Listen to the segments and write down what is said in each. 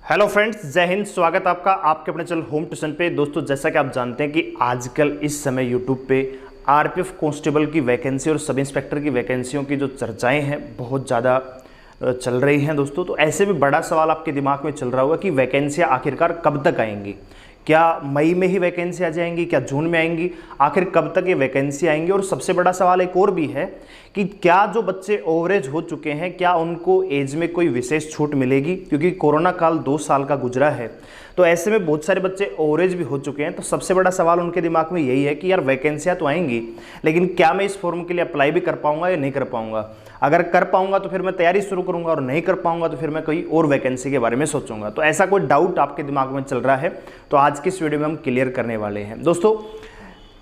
Hello friends, जय हिंद। स्वागत आपका आपके अपने चैनल होम ट्यूशन पे। दोस्तों, जैसा कि आप जानते हैं कि आजकल इस समय यूट्यूब पे आरपीएफ कांस्टेबल की वैकेंसी और सब इंस्पेक्टर की वैकेंसियों की जो चर्चाएं हैं बहुत ज़्यादा चल रही हैं दोस्तों। तो ऐसे में बड़ा सवाल आपके दिमाग में चल रहा होगा कि वैकेंसियाँ आखिरकार कब तक आएंगी। क्या मई में ही वैकेंसी आ जाएंगी, क्या जून में आएंगी, आखिर कब तक ये वैकेंसी आएंगी। और सबसे बड़ा सवाल एक और भी है कि क्या जो बच्चे ओवरेज हो चुके हैं क्या उनको एज में कोई विशेष छूट मिलेगी, क्योंकि कोरोना काल 2 साल का गुजरा है। तो ऐसे में बहुत सारे बच्चे ओवरेज भी हो चुके हैं। तो सबसे बड़ा सवाल उनके दिमाग में यही है कि यार वैकेंसियाँ तो आएंगी, लेकिन क्या मैं इस फॉर्म के लिए अप्लाई भी कर पाऊंगा या नहीं कर पाऊंगा। अगर कर पाऊंगा तो फिर मैं तैयारी शुरू करूंगा, और नहीं कर पाऊंगा तो फिर मैं कोई और वैकेंसी के बारे में सोचूंगा। तो ऐसा कोई डाउट आपके दिमाग में चल रहा है तो आज की इस वीडियो में हम क्लियर करने वाले हैं। दोस्तों,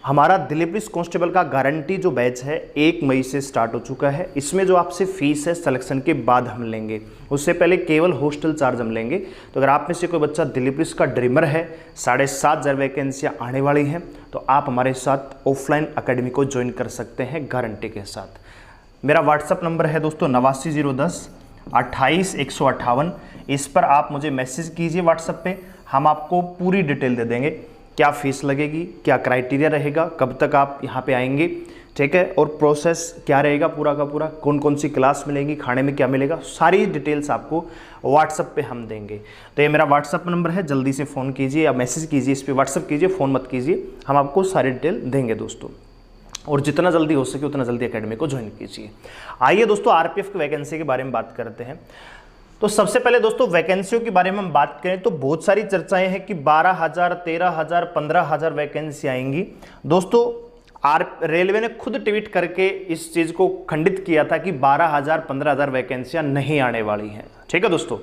हमारा दिल्ली पुलिस कांस्टेबल का गारंटी जो बैच है 1 मई से स्टार्ट हो चुका है। इसमें जो आपसे फीस है सिलेक्शन के बाद हम लेंगे, उससे पहले केवल हॉस्टल चार्ज हम लेंगे। तो अगर आप में से कोई बच्चा दिल्ली पुलिस का ड्रीमर है, 7,500 वैकेंसियाँ आने वाली हैं, तो आप हमारे साथ ऑफलाइन अकेडमी को ज्वाइन कर सकते हैं गारंटी के साथ। मेरा व्हाट्सअप नंबर है दोस्तों 89 010 28 158। इस पर आप मुझे मैसेज कीजिए व्हाट्सएप पे, हम आपको पूरी डिटेल दे देंगे। क्या फीस लगेगी, क्या क्राइटेरिया रहेगा, कब तक आप यहाँ पे आएंगे, ठीक है, और प्रोसेस क्या रहेगा पूरा का पूरा, कौन कौन सी क्लास मिलेगी, खाने में क्या मिलेगा, सारी डिटेल्स आपको व्हाट्सएप पे हम देंगे। तो ये मेरा व्हाट्सअप नंबर है, जल्दी से फ़ोन कीजिए या मैसेज कीजिए, इस पर व्हाट्सअप कीजिए, फ़ोन मत कीजिए, हम आपको सारी डिटेल देंगे दोस्तों। और जितना जल्दी हो सके उतना जल्दी एकेडमी को ज्वाइन कीजिए। आइए दोस्तों, आरपीएफ की वैकेंसी के बारे में बात करते हैं। तो सबसे पहले दोस्तों वैकेंसियों के बारे में हम बात करें तो बहुत सारी चर्चाएं हैं कि 12,000, 13,000, 15,000 वैकेंसी आएंगी। दोस्तों, रेलवे ने खुद ट्वीट करके इस चीज़ को खंडित किया था कि 12,000, 15,000 वैकेंसियां नहीं आने वाली हैं। ठीक है दोस्तों,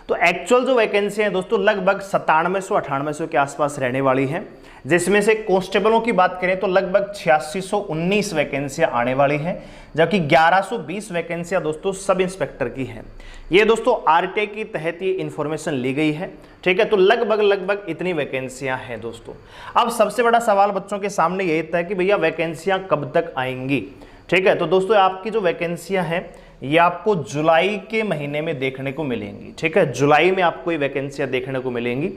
तो एक्चुअल जो वैकेंसी हैं दोस्तों लगभग 9700-9800 के आसपास रहने वाली हैं, जिसमें से कांस्टेबलों की बात करें तो लगभग 8619 वैकेंसियां आने वाली हैं, जबकि 1120 वैकेंसियां दोस्तों सब इंस्पेक्टर की हैं। ये दोस्तों आरटीआई के तहत ये इंफॉर्मेशन ली गई है। ठीक है, तो लगभग इतनी वैकेंसियां हैं दोस्तों। अब सबसे बड़ा सवाल बच्चों के सामने यही था कि भैया वैकेंसियां कब तक आएंगी। ठीक है, तो दोस्तों आपकी जो वैकेंसियां हैं ये आपको जुलाई के महीने में देखने को मिलेंगी। ठीक है, जुलाई में आपको ये वैकेंसियां देखने को मिलेंगी।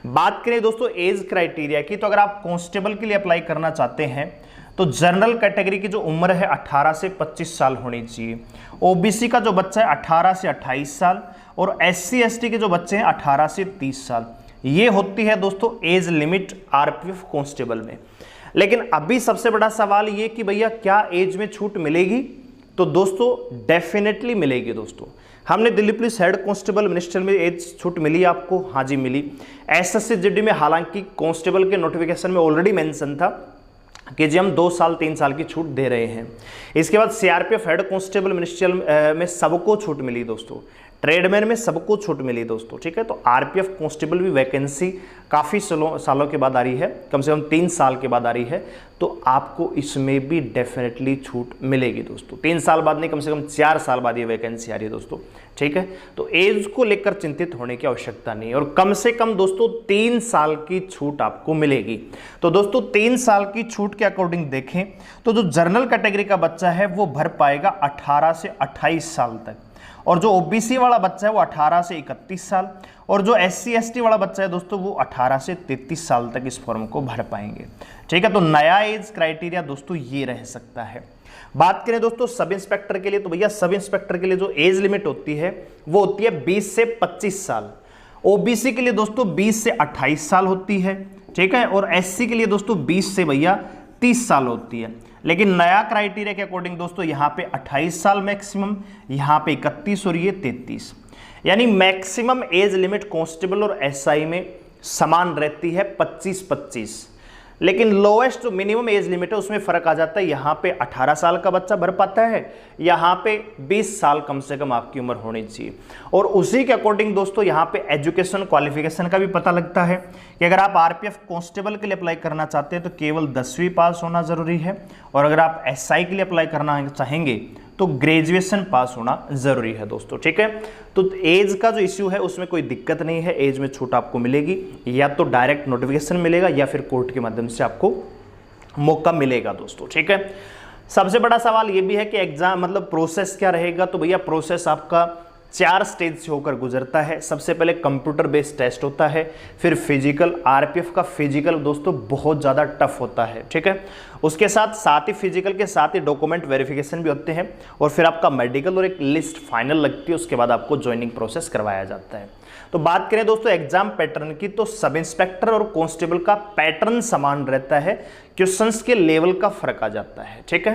बात करें दोस्तों एज क्राइटेरिया की, तो अगर आप कांस्टेबल के लिए अप्लाई करना चाहते हैं तो जनरल कैटेगरी की जो उम्र है 18 से 25 साल होनी चाहिए। ओबीसी का जो बच्चा है 18 से 28 साल, और SC ST के जो बच्चे हैं 18 से 30 साल। ये होती है दोस्तों एज लिमिट आरपीएफ कांस्टेबल में। लेकिन अभी सबसे बड़ा सवाल ये कि भैया क्या एज में छूट मिलेगी। तो दोस्तों डेफिनेटली मिलेगी दोस्तों। हमने Delhi police head constable minister में एज छूट मिली आपको, हाँ जी मिली। SSC-GD में हालांकि कांस्टेबल के नोटिफिकेशन में ऑलरेडी मेंशन था कि जी हम 2 साल 3 साल की छूट दे रहे हैं। इसके बाद CRPF हेड कांस्टेबल मिनिस्ट्रियल में सबको छूट मिली दोस्तों, ट्रेडमैन में सबको छूट मिली दोस्तों। ठीक है, तो आरपीएफ कांस्टेबल भी वैकेंसी काफ़ी सालों के बाद आ रही है, कम से कम 3 साल के बाद आ रही है, तो आपको इसमें भी डेफिनेटली छूट मिलेगी दोस्तों। 3 साल बाद नहीं, कम से कम 4 साल बाद ये वैकेंसी आ रही है दोस्तों। ठीक है, तो एज को लेकर चिंतित होने की आवश्यकता नहीं है, और कम से कम दोस्तों 3 साल की छूट आपको मिलेगी। तो दोस्तों 3 साल की छूट के अकॉर्डिंग देखें तो जो जनरल कैटेगरी का बच्चा है वो भर पाएगा 18 से 28 साल तक, और जो ओबीसी वाला बच्चा है वो 18 से 31 साल, और जो SC ST वाला बच्चा है दोस्तों वो 18 से 33 साल तक इस फॉर्म को भर पाएंगे। ठीक है, तो नया एज क्राइटेरिया दोस्तों ये रह सकता है। बात करें दोस्तों सब इंस्पेक्टर के लिए, तो भैया सब इंस्पेक्टर के लिए जो एज लिमिट होती है वो होती है 20 से 25 साल। ओबीसी के लिए दोस्तों 20 से 28 साल होती है। ठीक है, और SC के लिए दोस्तों 20 से भैया 30 साल होती है। लेकिन नया क्राइटेरिया के अकॉर्डिंग दोस्तों यहाँ पे 28 साल मैक्सिमम, यहाँ पे 31 और ये 33, यानी मैक्सिमम एज लिमिट कांस्टेबल और SI में समान रहती है 25-25। लेकिन लोएस्ट जो मिनिमम एज लिमिट है उसमें फर्क आ जाता है। यहाँ पे 18 साल का बच्चा भर पाता है, यहाँ पे 20 साल कम से कम आपकी उम्र होनी चाहिए। और उसी के अकॉर्डिंग दोस्तों यहाँ पे एजुकेशन क्वालिफिकेशन का भी पता लगता है कि अगर आप आरपीएफ कांस्टेबल के लिए अप्लाई करना चाहते हैं तो केवल 10वीं पास होना जरूरी है, और अगर आप SI के लिए अप्लाई करना चाहेंगे तो ग्रेजुएशन पास होना जरूरी है दोस्तों। ठीक है, तो एज का जो इश्यू है उसमें कोई दिक्कत नहीं है, एज में छूट आपको मिलेगी, या तो डायरेक्ट नोटिफिकेशन मिलेगा या फिर कोर्ट के माध्यम से आपको मौका मिलेगा दोस्तों। ठीक है, सबसे बड़ा सवाल ये भी है कि एग्जाम मतलब प्रोसेस क्या रहेगा। तो भैया प्रोसेस आपका 4 स्टेज से होकर गुजरता है। सबसे पहले कंप्यूटर बेस्ड टेस्ट होता है, फिर फिजिकल। आरपीएफ का फिजिकल दोस्तों बहुत ज़्यादा टफ होता है, ठीक है। उसके साथ ही फिजिकल के साथ ही डॉक्यूमेंट वेरिफिकेशन भी होते हैं, और फिर आपका मेडिकल और एक लिस्ट फाइनल लगती है। उसके बाद आपको ज्वाइनिंग प्रोसेस करवाया जाता है। तो बात करें दोस्तों एग्जाम पैटर्न की, तो सब इंस्पेक्टर और कांस्टेबल का पैटर्न समान रहता है, क्वेश्चंस के लेवल का फर्क आ जाता है, ठीक है।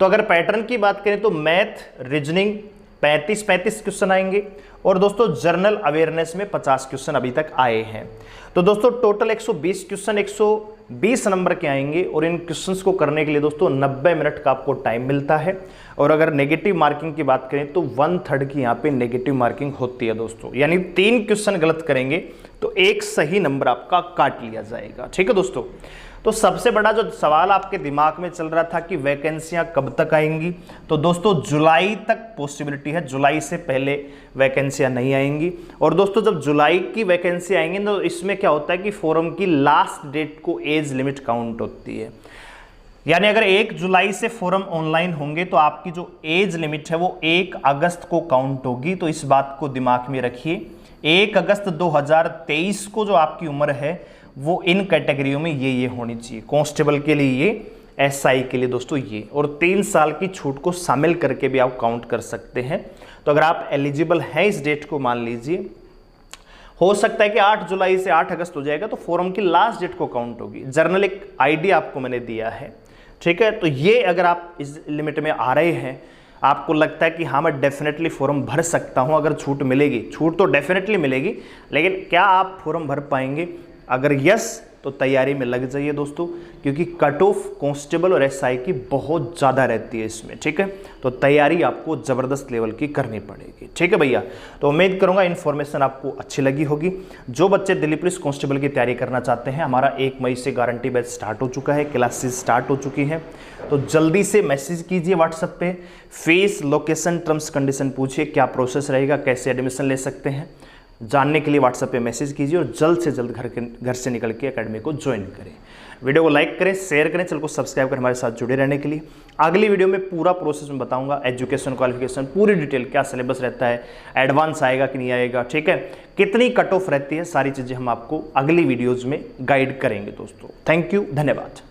तो अगर पैटर्न की बात करें तो मैथ, रीजनिंग 35 क्वेश्चन आएंगे, और दोस्तों जनरल अवेयरनेस में 50 क्वेश्चन अभी तक आए हैं। तो दोस्तों टोटल 120 क्वेश्चन 120 नंबर के आएंगे, और इन क्वेश्चंस को करने के लिए दोस्तों 90 मिनट का आपको टाइम मिलता है। और अगर नेगेटिव मार्किंग की बात करें तो 1/3 की यहाँ पे नेगेटिव मार्किंग होती है दोस्तों, यानी 3 क्वेश्चन गलत करेंगे तो 1 सही नंबर आपका काट लिया जाएगा, ठीक है दोस्तों। तो सबसे बड़ा जो सवाल आपके दिमाग में चल रहा था कि वैकेंसियां कब तक आएंगी, तो दोस्तों जुलाई तक पॉसिबिलिटी है, जुलाई से पहले वैकेंसियां नहीं आएंगी। और दोस्तों जब जुलाई की वैकेंसी आएंगी तो इसमें क्या होता है कि फॉर्म की लास्ट डेट को एज लिमिट काउंट होती है, यानी अगर 1 जुलाई से फॉर्म ऑनलाइन होंगे तो आपकी जो एज लिमिट है वो 1 अगस्त को काउंट होगी। तो इस बात को दिमाग में रखिए, 1 अगस्त 2023 को जो आपकी उम्र है वो इन कैटेगरियों में ये होनी चाहिए। कांस्टेबल के लिए ये, एसआई के लिए दोस्तों ये, और 3 साल की छूट को शामिल करके भी आप काउंट कर सकते हैं। तो अगर आप एलिजिबल हैं इस डेट को, मान लीजिए हो सकता है कि 8 जुलाई से 8 अगस्त हो जाएगा, तो फॉर्म की लास्ट डेट को काउंट होगी। जर्नल एक आइडिया आपको मैंने दिया है, ठीक है। तो ये अगर आप इस लिमिट में आ रहे हैं, आपको लगता है कि हाँ मैं डेफिनेटली फॉर्म भर सकता हूँ, अगर छूट मिलेगी, छूट तो डेफिनेटली मिलेगी, लेकिन क्या आप फॉर्म भर पाएंगे? अगर यस तो तैयारी में लग जाइए दोस्तों, क्योंकि कट ऑफ कांस्टेबल और एसआई की बहुत ज़्यादा रहती है इसमें, ठीक है। तो तैयारी आपको ज़बरदस्त लेवल की करनी पड़ेगी, ठीक है भैया। तो उम्मीद करूंगा इन्फॉर्मेशन आपको अच्छी लगी होगी। जो बच्चे दिल्ली पुलिस कांस्टेबल की तैयारी करना चाहते हैं, हमारा 1 मई से गारंटी बैच स्टार्ट हो चुका है, क्लासेस स्टार्ट हो चुकी हैं। तो जल्दी से मैसेज कीजिए व्हाट्सएप पे, फीस, लोकेशन, टर्म्स कंडीशन पूछिए, क्या प्रोसेस रहेगा, कैसे एडमिशन ले सकते हैं, जानने के लिए व्हाट्सएप पे मैसेज कीजिए, और जल्द से जल्द घर से निकल के एकेडमी को ज्वाइन करें। वीडियो को लाइक करें, शेयर करें, चैनल को सब्सक्राइब कर हमारे साथ जुड़े रहने के लिए। अगली वीडियो में पूरा प्रोसेस में बताऊंगा, एजुकेशन क्वालिफिकेशन पूरी डिटेल, क्या सिलेबस रहता है, एडवांस आएगा कि नहीं आएगा, ठीक है, कितनी कट ऑफ रहती है, सारी चीज़ें हम आपको अगली वीडियोज़ में गाइड करेंगे दोस्तों। थैंक यू, धन्यवाद।